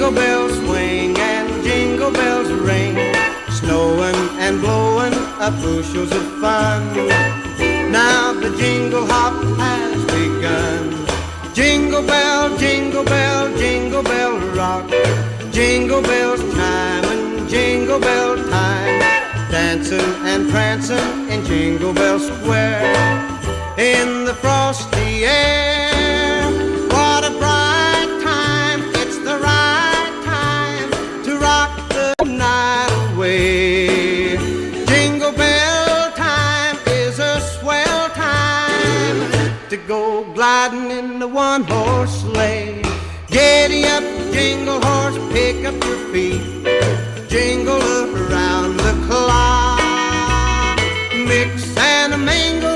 Jingle bells swing and jingle bells ring, snowing and blowing up bushels of fun. Now the jingle hop has begun. Jingle bell, jingle bell, jingle bell rock, jingle bells chime and jingle bell time, dancing and prancing in Jingle Bell Square. In the frosty air, what a bright time, it's the right time to rock the night away. Jingle bell time is a swell time to go gliding in the one-horse sleigh. Giddy up, jingle horse, pick up your feet, jingle around the clock.